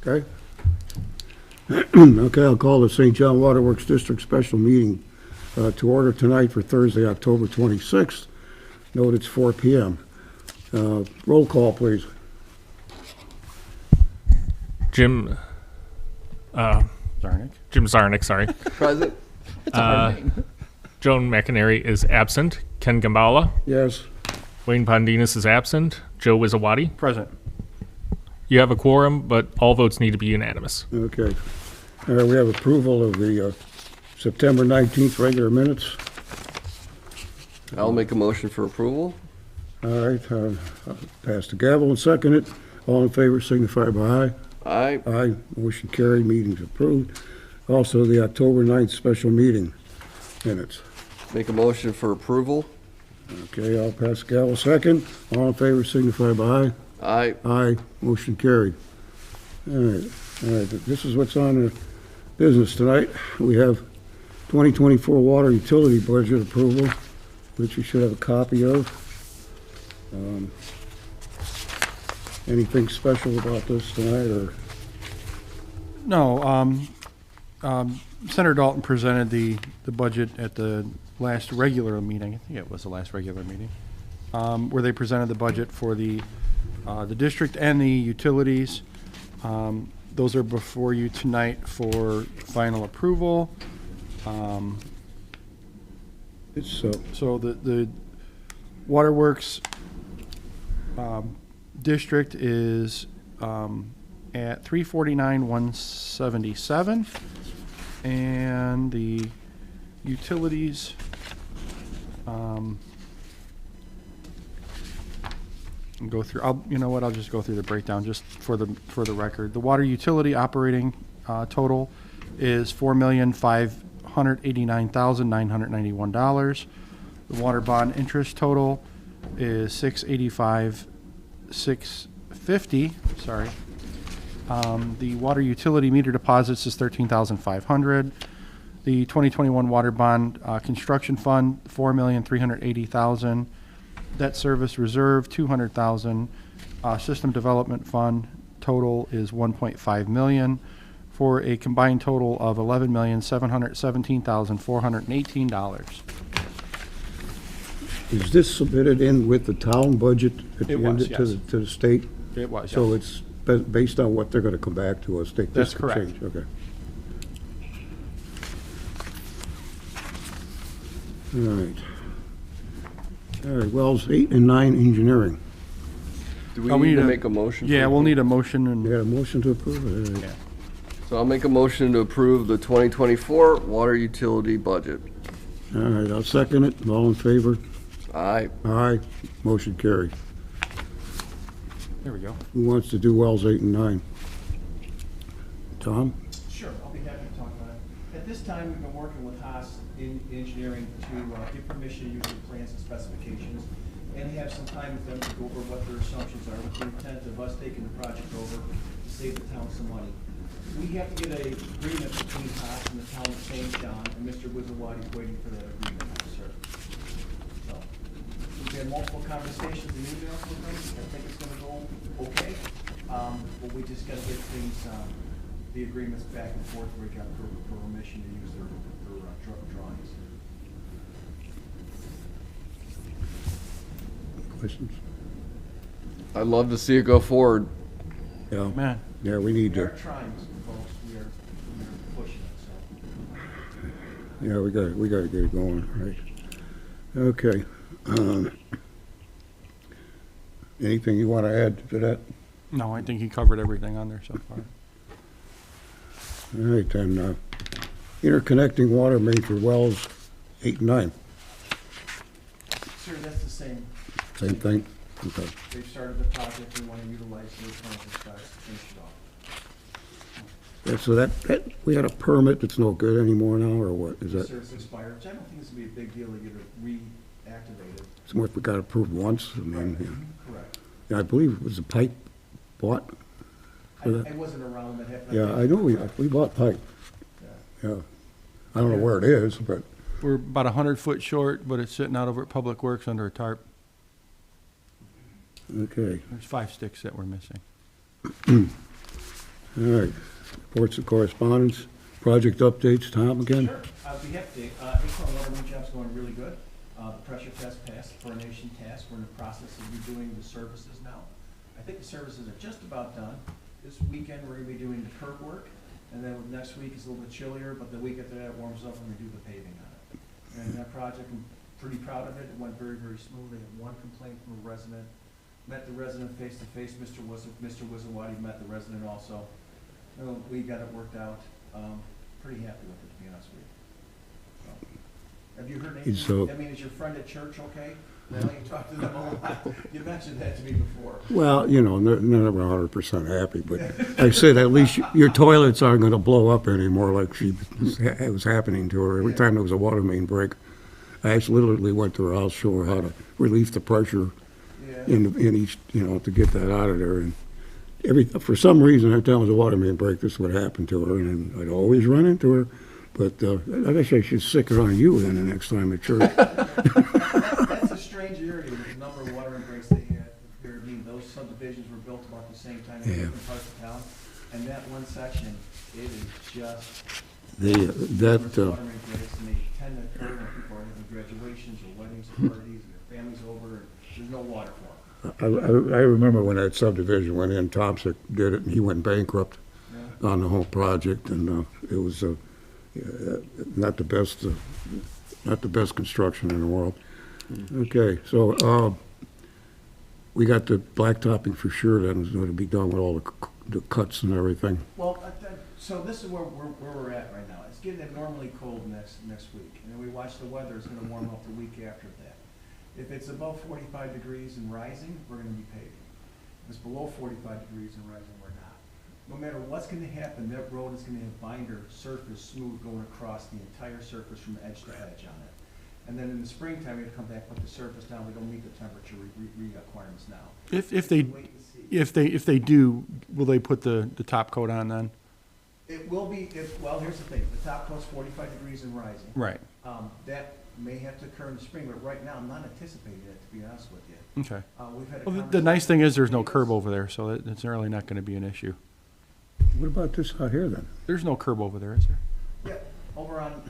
Okay? Okay, I'll call the St. John Waterworks District Special Meeting to order tonight for Thursday, October 26th. Note it's 4 p.m. Roll call, please. Jim Zarnick, sorry. Present. It's a hard name. Joan McInerney is absent. Ken Gambala. Yes. Wayne Pondinas is absent. Joe Wizawati. Present. You have a quorum, but all votes need to be unanimous. Okay. We have approval of the September 19th regular minutes. I'll make a motion for approval. All right, I'll pass the gavel and second it. All in favor signify by aye. Aye. Aye. Motion carried, meeting's approved. Also, the October 9th special meeting minutes. Make a motion for approval. Okay, I'll pass the gavel second. All in favor signify by aye. Aye. Aye. Motion carried. All right. This is what's on the business tonight. We have 2024 water utility budget approval, which you should have a copy of. Anything special about this tonight, or? No, Senator Dalton presented the budget at the last regular meeting. I think it was the last regular meeting, where they presented the budget for the district and the utilities. Those are before you tonight for final approval. It's, So the Waterworks district is at 349,177, and the utilities go through. I'll just go through the breakdown just for the record. The water utility operating total is $4,589,991. The water bond interest total is $685,650. Sorry. The water utility meter deposits is $13,500. The 2021 water bond construction fund $4,380,000. Debt service reserve $200,000. System development fund total is $1.5 million, for a combined total of $11,717,418. is this submitted in with the town budget at the It end was, to yes. the state? It was, So yes. it's based on what they're going to come back to us? That's correct. Okay. All right. All right, wells 8 and 9 engineering. Do we we need need to a- make a motion? Yeah, for we'll approval? need a motion You and got a motion to approve it? All right. Yeah. So I'll make a motion to approve the 2024 water utility budget. All right, I'll second it. All in favor? Aye. Aye. Motion carried. there we go. Who wants to do wells 8 and 9? Tom? Sure, I'll be happy to talk about it. At this time, we've been working with Haas in engineering to get permission to use their plans and specifications and have some time with them to go over what their assumptions are with the intent of us taking the project over to save the town some money. We have to get an agreement between Haas and the town of St. John, and Mr. Wizawati is waiting for that agreement, sir. So, we've had multiple conversations and emails with them. I think it's gonna go okay. But we just gotta get things, the agreements back and forth where we got permission to use their drawings. Questions? Uh, I'd love to see it go forward. Yeah. Man, Yeah, we need We are to, trying, folks, we are pushing it, so. yeah, we got to get it going, right? Okay. Anything you want to add to that? no, I think he covered everything on there so far. All right, then, interconnecting water main for wells 8 and 9. Sir, that's the same. Same thing? Okay. They've started the project, we want to utilize their plans and specs to finish it off. Yeah, so that, we had a permit that's no good anymore now, or what? Is that, Sir, it's expired, which I don't think this would be a big deal to get it reactivated. something we got approved once? I mean, Correct. yeah, I believe it was a pipe bought for that. I wasn't around that happened. Yeah, I know we bought pipe, Yeah. yeah. I don't know where it is, but, We're about 100 foot short, but it's sitting out over at Public Works under a tarp. okay. There's 5 sticks that we're missing. All right, reports of correspondence, project updates, Tom again? Sure, I'll be happy to. Acorn water main job's going really good. The pressure test passed, chlorination test. We're in the process of redoing the services now. I think the services are just about done. This weekend, we're gonna be doing the curb work, and then next week is a little bit chillier, but the week after that it warms up and we do the paving on it. And that project, I'm pretty proud of it. It went very, very smoothly. I had one complaint from a resident. Met the resident face to face. Mr. Wizawati met the resident also. We got it worked out. Pretty happy with it, to be honest with you. So, have you heard anything? I mean, is your friend at church okay? I know you talked to them a lot. You mentioned that to me before. Well, you know, none of them are 100% happy, but I said at least your toilets aren't going to blow up anymore like it was happening to her every time there was a water main break. I actually literally went to her house, show her how to relieve the pressure in each, you know, to get that out of there. And for some reason, every time there was a water main break, this would happen to her, and I'd always run into her. But I guess I should stick it on you then the next time at church. That's a strange area with the number of water main breaks they had. I mean, those subdivisions were built about the same time in different parts of town. And that one section, it is just water main breaks, and they tend to occur when people are having graduations or weddings or parties, and their family's over, and there's no water for them. I remember when that subdivision went in, Thompson did it, and he went bankrupt on the whole project, and it was not the best construction in the world. Okay, so we got the blacktopping for sure. Then is going to be done with all the cuts and everything. Well, so this is where we're at right now. It's getting abnormally cold next week, and then we watch the weather. It's going to warm up the week after that. If it's above 45 degrees and rising, we're going to be paving. If it's below 45 degrees and rising, we're not. No matter what's going to happen, that road is going to have binder surface smooth going across the entire surface from edge to edge on it. And then in the springtime, we have to come back, put the surface down. We don't meet the temperature requirements now. If they do, will they put the top coat on then? It will be, well, here's the thing. The top coat's 45 degrees and rising. Right. That may have to occur in the spring, but right now, I'm not anticipating it, to be honest with you. Okay. We've had a Well, the conversation- nice thing is there's no curb over there, so it's really not going to be an issue. What about this out here then? There's no curb over there, is there? Yeah, over on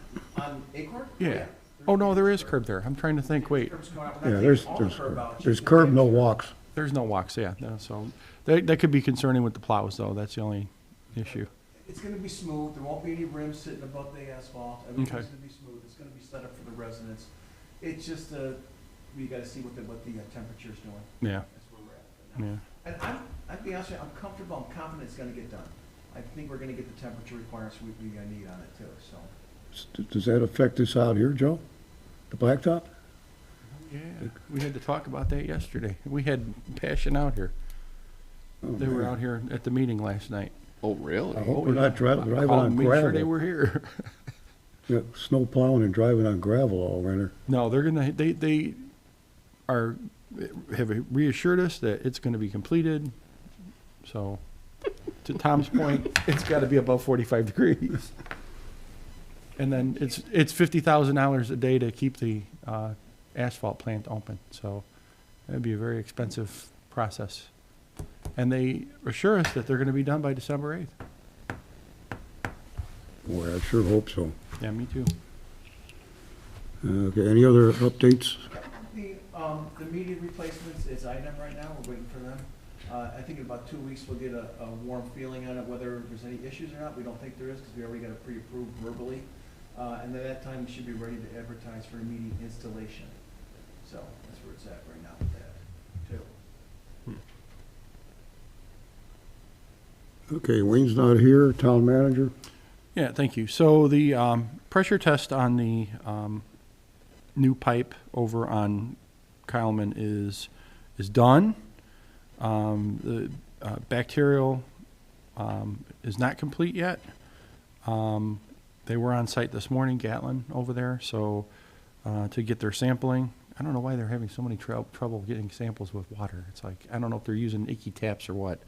Acorn? Yeah. Oh, no, there is curb there. I'm trying to think, wait. Curbs going out. We're Yeah, not there's taking all the curb out, there's just curb, the no edge. walks. There's no walks, yeah. No, so that could be concerning with the plows, though. That's the only issue. It's gonna be smooth. There won't be any rims sitting above the asphalt. Everything's Okay. gonna be smooth. It's gonna be set up for the residents. It's just, we gotta see what the temperature's doing. Yeah, That's where we're at right now. yeah. And I'd be honest with you, I'm comfortable, I'm confident it's gonna get done. I think we're gonna get the temperature requirements we need on it too, so. Does that affect this out here, Joe? The blacktop? Yeah, we had to talk about that yesterday. We had Passion out here. Oh, They were man. out here at the meeting last night. Oh, really? I hope we're not driving Called on and made sure they gravel. were here. Yeah, snow plowing and driving on gravel all winter. No, they have reassured us that it's gonna be completed. So, to Tom's point, it's gotta be above 45 degrees. And then it's $50,000 a day to keep the asphalt plant open, so that'd be a very expensive process. And they assure us that they're gonna be done by December 8th. Boy, I sure hope so. Yeah, me too. Okay, any other updates? The media replacements is item right now. We're waiting for them. I think in about 2 weeks, we'll get a warm feeling on it, whether there's any issues or not. We don't think there is, because we already got it pre-approved verbally. And at that time, we should be ready to advertise for immediate installation. So that's where it's at right now with that, too. Okay, Wayne's not here, town manager. Yeah, thank you. So the pressure test on the new pipe over on Kyleman is done. The bacterial is not complete yet. They were on site this morning, Gatlin over there, so to get their sampling. I don't know why they're having so many trouble getting samples with water. It's like, I don't know if they're using icky taps or what,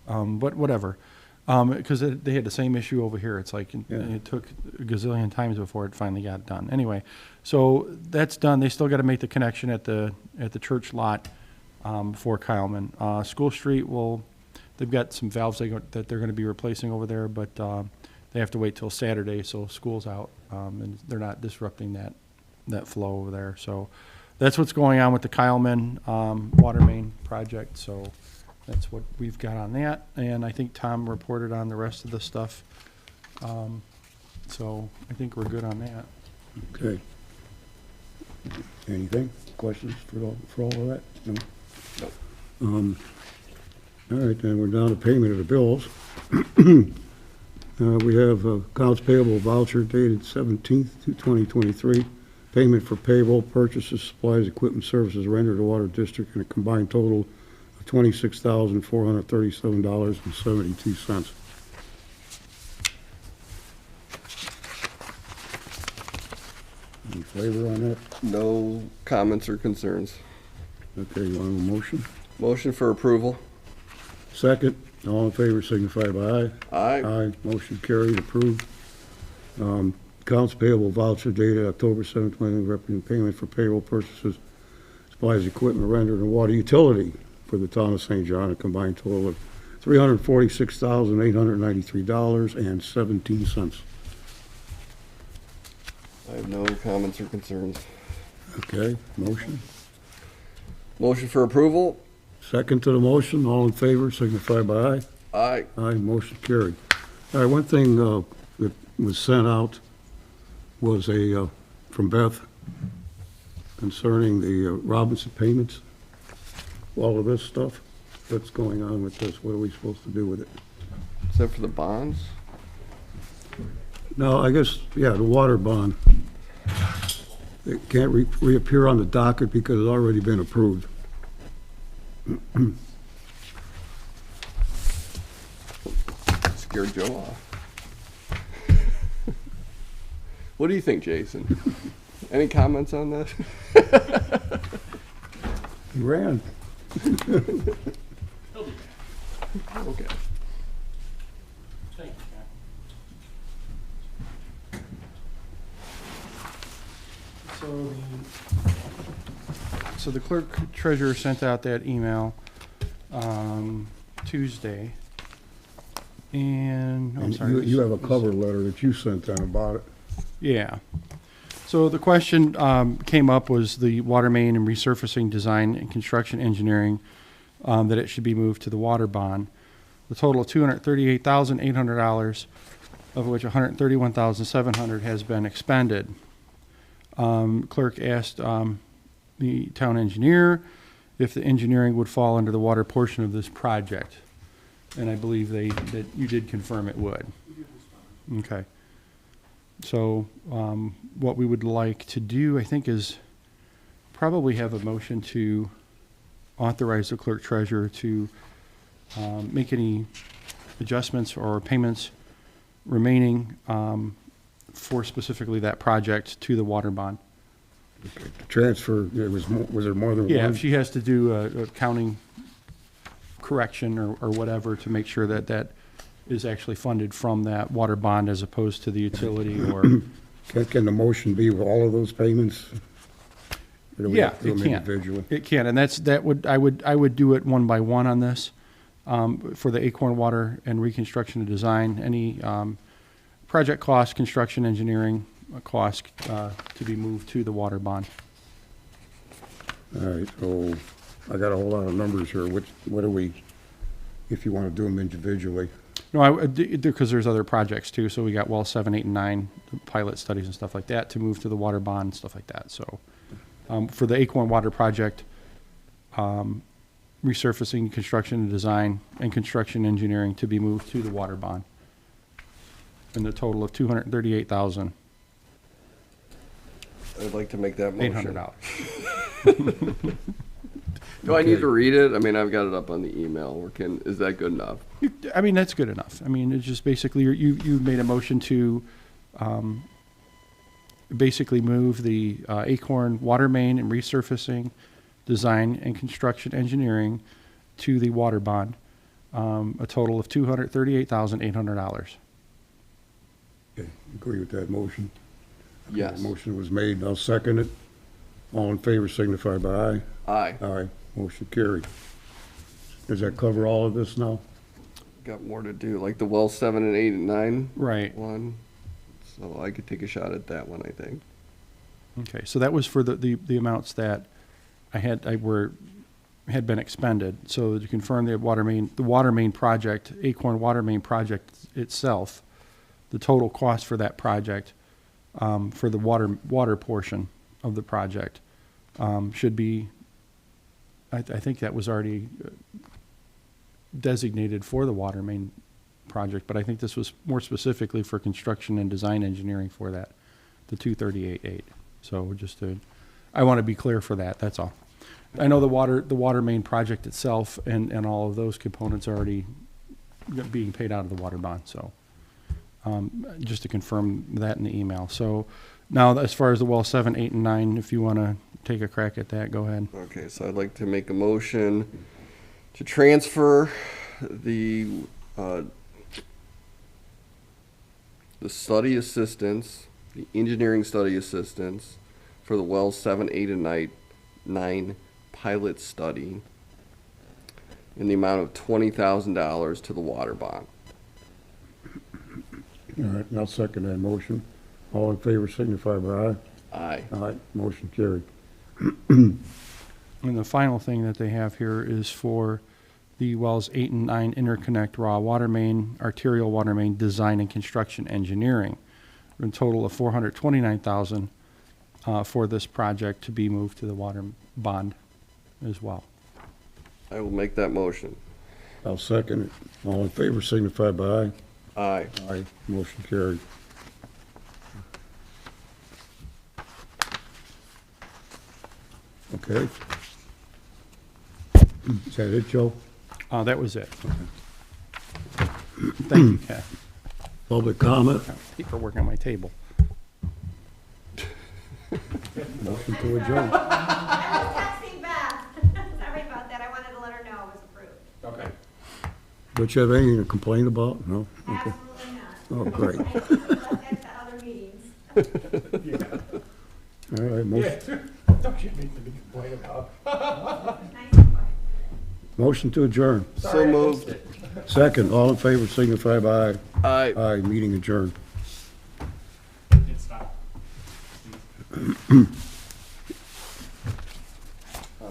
but whatever. Because they had the same issue over here. It's like it took a gazillion times before it finally got done. Anyway, so that's done. They still got to make the connection at the church lot for Kyleman. School Street will they've got some valves that they're gonna be replacing over there, but, they have to wait till Saturday, so school's out, and they're not disrupting that flow over there. So that's what's going on with the Kyleman, water main project, so that's what we've got on that. And I think Tom reported on the rest of the stuff. So I think we're good on that. Okay. Anything? Questions for all of that? No? Nope. All right, then we're down to payment of the bills. We have accounts payable voucher dated 17th to 2023. Payment for payroll, purchases, supplies, equipment, services rendered to Water District in a combined total of $26,437.72. Any flavor on that? No comments or concerns. Okay, you want a motion? Motion for approval. Second, all in favor signify by aye. Aye. Aye, motion carried, approved. Accounts payable voucher dated October 7, 2020, representing payment for payroll purchases, supplies, equipment rendered and water utility for the town of St. John, a combined total of $346,893.17. I have no comments or concerns. Okay, motion? Motion for approval. Second to the motion, all in favor signify by aye. Aye. Aye, motion carried. All right, one thing that was sent out was from Beth concerning the Robinson payments. All of this stuff, what's going on with this? What are we supposed to do with it? Is that for the bonds? No, I guess, yeah, the water bond. It can't reappear on the docket because it's already been approved. Scared Joe off. What do you think, Jason? Any comments on that? He ran. Okay. So the clerk treasurer sent out that email Tuesday. And, I'm And sorry. you have a cover letter that you sent down about it. Yeah. So the question came up was the water main and resurfacing design and construction engineering, that it should be moved to the water bond. The total of $238,800, of which $131,700 has been expended. Clerk asked the town engineer if the engineering would fall under the water portion of this project. And I believe that you did confirm it would. Okay. So what we would like to do, I think, is probably have a motion to authorize the clerk treasurer to make any adjustments or payments remaining for specifically that project to the water bond. Okay. The transfer, was there more than one? Yeah, if she has to do a counting correction or whatever to make sure that that is actually funded from that water bond as opposed to the utility or. Can the motion be with all of those payments? Or do we Yeah, have to do it them can. individually? It can, and I would do it one by one on this. For the Acorn Water and Reconstruction and Design, any project cost, construction engineering cost to be moved to the water bond. All right, so I got a whole lot of numbers here. What are we, if you want to do them individually? No, because there's other projects too, so we got well 7, 8, and 9, the pilot studies and stuff like that to move to the water bond and stuff like that, so. For the Acorn Water project, resurfacing, construction and design, and construction engineering to be moved to the water bond. In the total of $238,800. I'd like to make that motion. Do I need to read it? I mean, I've got it up on the email. Is that good enough? I mean, that's good enough. I mean, it's just basically, you made a motion to basically move the Acorn water main and resurfacing, design and construction engineering to the water bond, a total of $238,800. Okay, agree with that motion? Yes. Motion was made, I'll second it. All in favor signify by aye. Aye. Aye, motion carried. Does that cover all of this now? got more to do, like the well 7 and 8 and 9 Right. one. So I could take a shot at that one, I think. Okay, so that was for the amounts that had been expended. So to confirm the water main project, Acorn Water Main project itself, the total cost for that project, for the water portion of the project, should be, I think that was already designated for the water main project, but I think this was more specifically for construction and design engineering for that, the 238.8. So I want to be clear for that, that's all. I know the water main project itself and all of those components are already being paid out of the water bond, so just to confirm that in the email. So now, as far as the well 7, 8, and 9, if you want to take a crack at that, go ahead. Okay, so I'd like to make a motion to transfer the study assistance, the engineering study assistance for the well 7, 8, and 9 pilot study in the amount of $20,000 to the water bond. All right, and I'll second that motion. All in favor signify by aye. Aye. Aye, motion carried. And the final thing that they have here is for the wells 8 and 9 interconnect raw water main, arterial water main design and construction engineering. A total of $429,000 for this project to be moved to the water bond as well. I will make that motion. I'll second it. All in favor signify by aye. Aye. Aye, motion carried. Okay. Is that it, Joe? That was it. Thank you, Kathy. Public comment? Keep her working on my table. Motion to adjourn. I was texting Beth. Sorry about that. I wanted to let her know it was approved. Okay. Don't you have anything to complain about? No? Okay. Absolutely not. Oh, great. I just looked at the other meetings. All right, motion, Don't you need to be complaining about? Nice and quiet. motion to adjourn. So moved. Second, all in favor signify by aye. Aye. Aye, meeting adjourned. It's not.